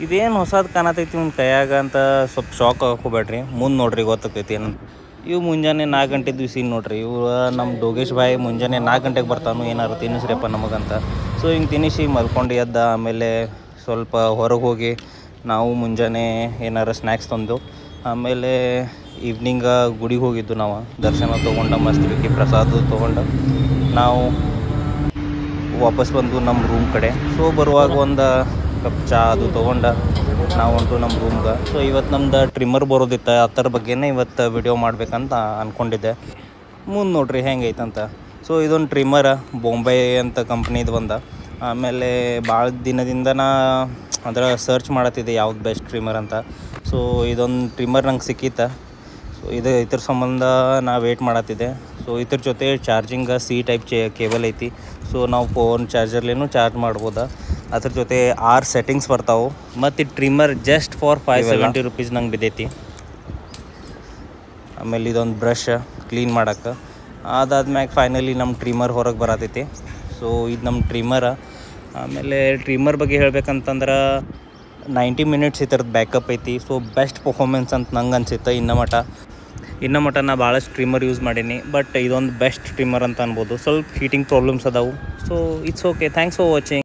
ಇದೇನು ಹೊಸದು ಕಾಣತೈತಿ ನಿಮ್ಮ ಕೈಯಾಗ ಅಂತ ಸ್ವಲ್ಪ ಶಾಕ್ ಹಾಕೋಬೇಡ್ರಿ, ಮುಂದೆ ನೋಡ್ರಿ ಗೊತ್ತಾಗ್ತೈತಿ ಏನು. ಇವು ಮುಂಜಾನೆ 4 ಗಂಟೆದು ಸೀನ್ ನೋಡ್ರಿ. ಇವು ನಮ್ಮ ಡೋಗೇಶ್ ಬಾಯಿ ಮುಂಜಾನೆ 4 ಗಂಟೆಗೆ ಬರ್ತಾನು, ಏನಾರು ತಿನ್ನಿಸ್ರಿಯಪ್ಪ ನಮಗಂತ. ಸೊ ಹಿಂಗೆ ತಿನ್ನಿಸಿ ಮಲ್ಕೊಂಡು ಎದ್ದ. ಆಮೇಲೆ ಸ್ವಲ್ಪ ಹೊರಗೆ ಹೋಗಿ ನಾವು ಮುಂಜಾನೆ ಏನಾರು ಸ್ನ್ಯಾಕ್ಸ್ ತಂದು ಆಮೇಲೆ ಈವ್ನಿಂಗ ಗುಡಿಗೆ ಹೋಗಿದ್ದು. ನಾವು ದರ್ಶನ ತೊಗೊಂಡು ಮಸ್ತ್ ಬೇಕಿ ಪ್ರಸಾದ ತೊಗೊಂಡು ನಾವು ವಾಪಸ್ ಬಂದು ನಮ್ಮ ರೂಮ್ ಕಡೆ. ಸೊ ಬರುವಾಗ ಒಂದು ಕಪ್ ಚಹಾ ಅದು ತೊಗೊಂಡು ನಾವು ಹೊಂಟು ನಮ್ಮ ರೂಮ್ಗೆ. ಸೊ ಇವತ್ತು ನಮ್ದು ಟ್ರಿಮ್ಮರ್ ಬರೋದಿತ್ತು, ಅದರ ಬಗ್ಗೆನೇ ಇವತ್ತು ವಿಡಿಯೋ ಮಾಡ್ಬೇಕಂತ ಅಂದ್ಕೊಂಡಿದ್ದೆ. ಮುಂದೆ ನೋಡ್ರಿ ಹೆಂಗೈತಂತ. ಸೊ ಇದೊಂದು ಟ್ರಿಮ್ಮರ್ ಬೊಂಬೈ ಅಂತ ಕಂಪ್ನಿದು ಬಂದ. ಆಮೇಲೆ ಭಾಳ ದಿನದಿಂದ ನಾ ಅದರ ಸರ್ಚ್ ಮಾಡತ್ತಿದ್ದೆ ಯಾವ್ದು ಬೆಸ್ಟ್ ಟ್ರಿಮ್ಮರ್ ಅಂತ. ಸೊ ಇದೊಂದು ಟ್ರಿಮ್ಮರ್ ನಂಗೆ ಸಿಕ್ಕಿತ್ತು. ಸೊ ಇದ್ರ ಸಂಬಂಧ ನಾ ವೆಯ್ಟ್ ಮಾಡತ್ತಿದ್ದೆ. ಸೊ ಇದ್ರ ಜೊತೆ ಚಾರ್ಜಿಂಗ್ ಸಿ ಟೈಪ್ ಕೇಬಲ್ ಐತಿ. ಸೊ ನಾವು ಫೋನ್ ಚಾರ್ಜರ್ಲೇನು ಚಾರ್ಜ್ ಮಾಡ್ಬೋದು. ಅದ್ರ ಜೊತೆ 6 ಸೆಟ್ಟಿಂಗ್ಸ್ ಬರ್ತಾವೆ. ಮತ್ತು ಈ ಟ್ರಿಮ್ಮರ್ ಜಸ್ಟ್ ಫಾರ್ 570 ರುಪೀಸ್ ನಂಗೆ ಬಿದ್ದೈತಿ. ಆಮೇಲೆ ಇದೊಂದು ಬ್ರಷ್ ಕ್ಲೀನ್ ಮಾಡೋಕ್ಕೆ. ಅದಾದ್ಮ್ಯಾಗ ಫೈನಲಿ ನಮ್ಮ ಟ್ರಿಮ್ಮರ್ ಹೊರಗೆ ಬರತೈತಿ. ಸೊ ಇದು ನಮ್ಮ ಟ್ರಿಮ್ಮರ. ಆಮೇಲೆ ಟ್ರಿಮ್ಮರ್ ಬಗ್ಗೆ ಹೇಳ್ಬೇಕಂತಂದ್ರೆ 90 ಮಿನಿಟ್ಸ್ ಇದ್ರದ್ದು ಬ್ಯಾಕಪ್ ಐತಿ. ಸೊ ಬೆಸ್ಟ್ ಪರ್ಫಾರ್ಮೆನ್ಸ್ ಅಂತ ನಂಗೆ ಅನ್ಸುತ್ತೆ. ಇನ್ನು ಮಟ್ಟ ನಾ ಭಾಳಷ್ಟು ಟ್ರಿಮ್ಮರ್ ಯೂಸ್ ಮಾಡೀನಿ, ಬಟ್ ಇದೊಂದು ಬೆಸ್ಟ್ ಟ್ರಿಮ್ಮರ್ ಅಂತ ಅನ್ಬೋದು. ಸ್ವಲ್ಪ ಹೀಟಿಂಗ್ ಪ್ರಾಬ್ಲಮ್ಸ್ ಅದಾವು. So it's okay. Thanks for watching.